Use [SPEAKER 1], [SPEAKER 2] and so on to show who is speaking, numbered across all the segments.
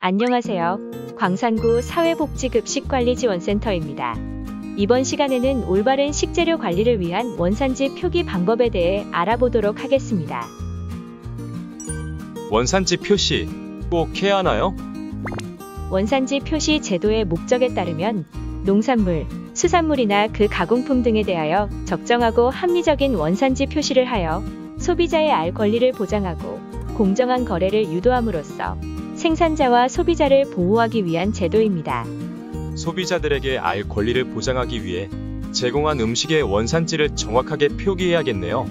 [SPEAKER 1] 안녕하세요. 광산구 사회복지급식관리지원센터입니다. 이번 시간에는 올바른 식재료 관리를 위한 원산지 표기 방법에 대해 알아보도록 하겠습니다.
[SPEAKER 2] 원산지 표시 꼭 해야 하나요?
[SPEAKER 1] 원산지 표시 제도의 목적에 따르면 농산물, 수산물이나 그 가공품 등에 대하여 적정하고 합리적인 원산지 표시를 하여 소비자의 알 권리를 보장하고 공정한 거래를 유도함으로써 생산자와 소비자를 보호하기 위한 제도입니다.
[SPEAKER 2] 소비자들에게 알 권리를 보장하기 위해 제공한 음식의 원산지를 정확하게 표기해야겠네요.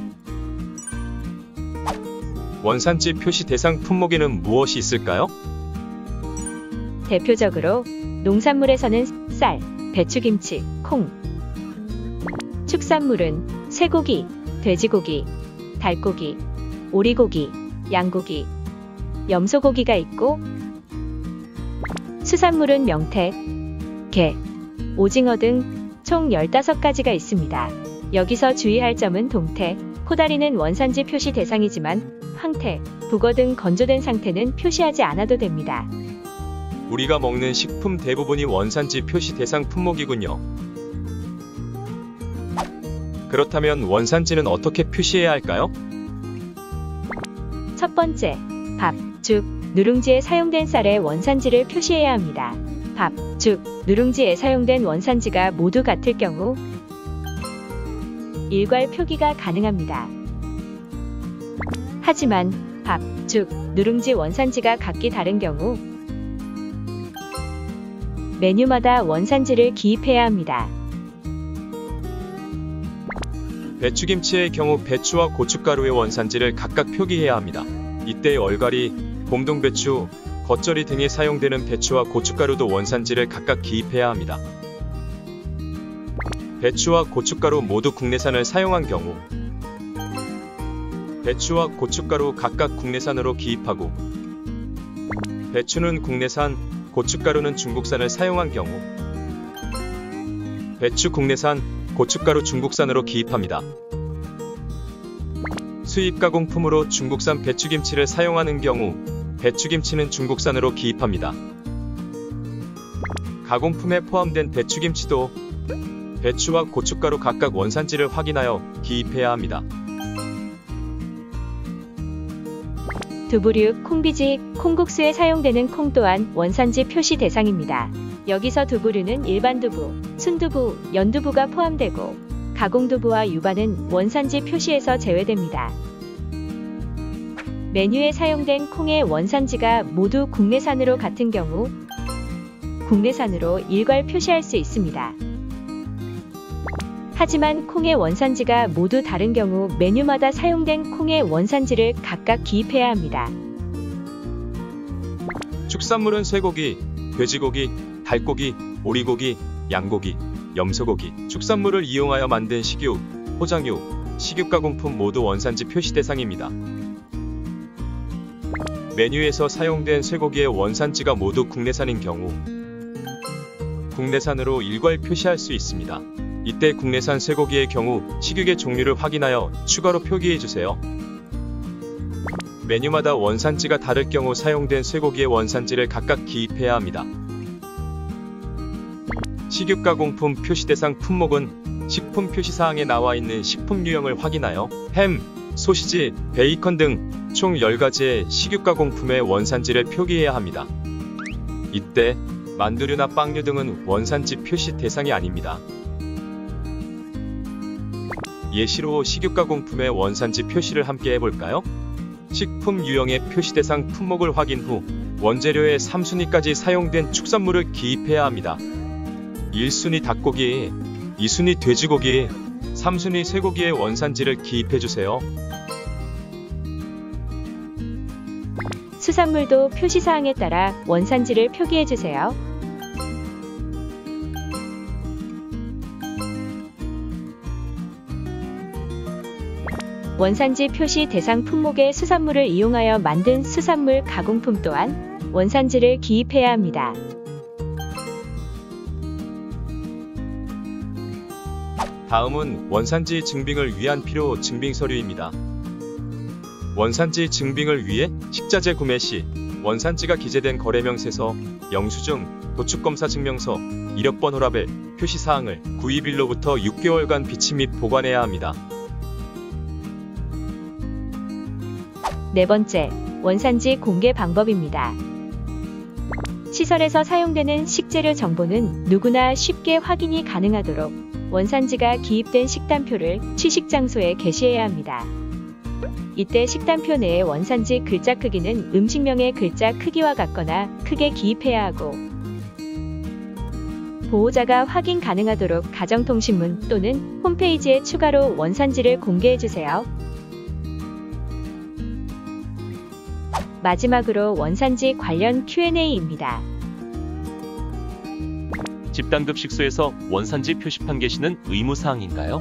[SPEAKER 2] 원산지 표시 대상 품목에는 무엇이 있을까요?
[SPEAKER 1] 대표적으로 농산물에서는 쌀, 배추김치, 콩. 축산물은 쇠고기, 돼지고기, 닭고기, 오리고기, 양고기, 염소고기가 있고, 수산물은 명태, 게, 오징어 등 총 15가지가 있습니다. 여기서 주의할 점은 동태, 코다리는 원산지 표시 대상이지만 황태, 북어 등 건조된 상태는 표시하지 않아도 됩니다.
[SPEAKER 2] 우리가 먹는 식품 대부분이 원산지 표시 대상 품목이군요. 그렇다면 원산지는 어떻게 표시해야 할까요?
[SPEAKER 1] 첫 번째, 밥, 죽, 누룽지에 사용된 쌀의 원산지를 표시해야 합니다. 밥, 죽, 누룽지에 사용된 원산지가 모두 같을 경우 일괄 표기가 가능합니다. 하지만 밥, 죽, 누룽지 원산지가 각기 다른 경우 메뉴마다 원산지를 기입해야 합니다.
[SPEAKER 2] 배추김치의 경우 배추와 고춧가루의 원산지를 각각 표기해야 합니다. 이때 얼갈이, 봄동배추, 겉절이 등에 사용되는 배추와 고춧가루도 원산지를 각각 기입해야 합니다. 배추와 고춧가루 모두 국내산을 사용한 경우 배추와 고춧가루 각각 국내산으로 기입하고, 배추는 국내산, 고춧가루는 중국산을 사용한 경우 배추 국내산, 고춧가루 중국산으로 기입합니다. 수입 가공품으로 중국산 배추김치를 사용하는 경우 배추김치는 중국산으로 기입합니다. 가공품에 포함된 배추김치도 배추와 고춧가루 각각 원산지를 확인하여 기입해야 합니다.
[SPEAKER 1] 두부류, 콩비지, 콩국수에 사용되는 콩 또한 원산지 표시 대상입니다. 여기서 두부류는 일반 두부, 순두부, 연두부가 포함되고 가공두부와 유바는 원산지 표시에서 제외됩니다. 메뉴에 사용된 콩의 원산지가 모두 국내산으로 같은 경우 국내산으로 일괄 표시할 수 있습니다. 하지만 콩의 원산지가 모두 다른 경우 메뉴마다 사용된 콩의 원산지를 각각 기입해야 합니다.
[SPEAKER 2] 축산물은 쇠고기, 돼지고기, 닭고기, 오리고기, 양고기, 염소고기, 축산물을 이용하여 만든 식육, 포장육, 식육가공품 모두 원산지 표시 대상입니다. 메뉴에서 사용된 쇠고기의 원산지가 모두 국내산인 경우 국내산으로 일괄 표시할 수 있습니다. 이때 국내산 쇠고기의 경우 식육의 종류를 확인하여 추가로 표기해주세요. 메뉴마다 원산지가 다를 경우 사용된 쇠고기의 원산지를 각각 기입해야 합니다. 식육가공품 표시 대상 품목은 식품 표시사항에 나와 있는 식품 유형을 확인하여 햄, 소시지, 베이컨 등 총 10가지의 식육가공품의 원산지를 표기해야 합니다. 이때 만두류나 빵류 등은 원산지 표시 대상이 아닙니다. 예시로 식육가공품의 원산지 표시를 함께 해볼까요? 식품 유형의 표시 대상 품목을 확인 후 원재료의 3순위까지 사용된 축산물을 기입해야 합니다. 1순위 닭고기, 2순위 돼지고기, 3순위 쇠고기의 원산지를 기입해주세요.
[SPEAKER 1] 수산물도 표시사항에 따라 원산지를 표기해주세요. 원산지 표시 대상 품목의 수산물을 이용하여 만든 수산물 가공품 또한 원산지를 기입해야 합니다.
[SPEAKER 2] 다음은 원산지 증빙을 위한 필요 증빙 서류입니다. 원산지 증빙을 위해 식자재 구매 시 원산지가 기재된 거래명세서, 영수증, 도축검사 증명서, 이력번호 라벨, 표시사항을 구입일로부터 6개월간 비치 및 보관해야 합니다.
[SPEAKER 1] 네 번째, 원산지 공개 방법입니다. 시설에서 사용되는 식재료 정보는 누구나 쉽게 확인이 가능하도록 원산지가 기입된 식단표를 취식 장소에 게시해야 합니다. 이때 식단표 내의 원산지 글자 크기는 음식명의 글자 크기와 같거나 크게 기입해야 하고, 보호자가 확인 가능하도록 가정통신문 또는 홈페이지에 추가로 원산지를 공개해주세요. 마지막으로 원산지 관련 Q&A입니다.
[SPEAKER 3] 집단급식소에서 원산지 표시판 게시는 의무사항인가요?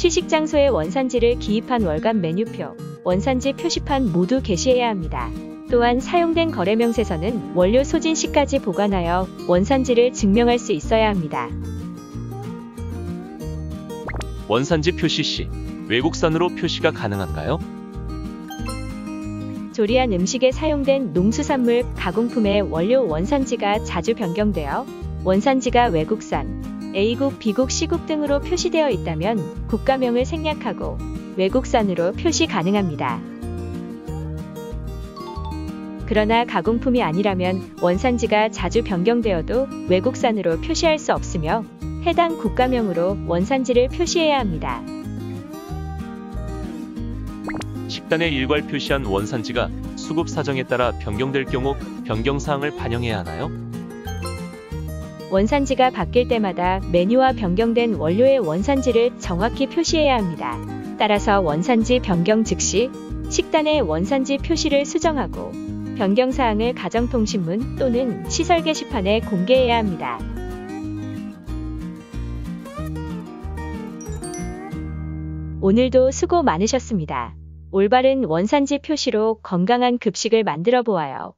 [SPEAKER 1] 취식 장소에 원산지를 기입한 월간 메뉴표, 원산지 표시판 모두 게시해야 합니다. 또한 사용된 거래명세서는 원료 소진 시까지 보관하여 원산지를 증명할 수 있어야 합니다.
[SPEAKER 3] 원산지 표시 시 외국산으로 표시가 가능한가요?
[SPEAKER 1] 조리한 음식에 사용된 농수산물, 가공품의 원료 원산지가 자주 변경되어 원산지가 외국산, A국, B국, C국 등으로 표시되어 있다면 국가명을 생략하고 외국산으로 표시 가능합니다. 그러나 가공품이 아니라면 원산지가 자주 변경되어도 외국산으로 표시할 수 없으며 해당 국가명으로 원산지를 표시해야 합니다.
[SPEAKER 3] 식단에 일괄 표시한 원산지가 수급 사정에 따라 변경될 경우 변경사항을 반영해야 하나요?
[SPEAKER 1] 원산지가 바뀔 때마다 메뉴와 변경된 원료의 원산지를 정확히 표시해야 합니다. 따라서 원산지 변경 즉시 식단의 원산지 표시를 수정하고 변경사항을 가정통신문 또는 시설 게시판에 공개해야 합니다. 오늘도 수고 많으셨습니다. 올바른 원산지 표시로 건강한 급식을 만들어 보아요.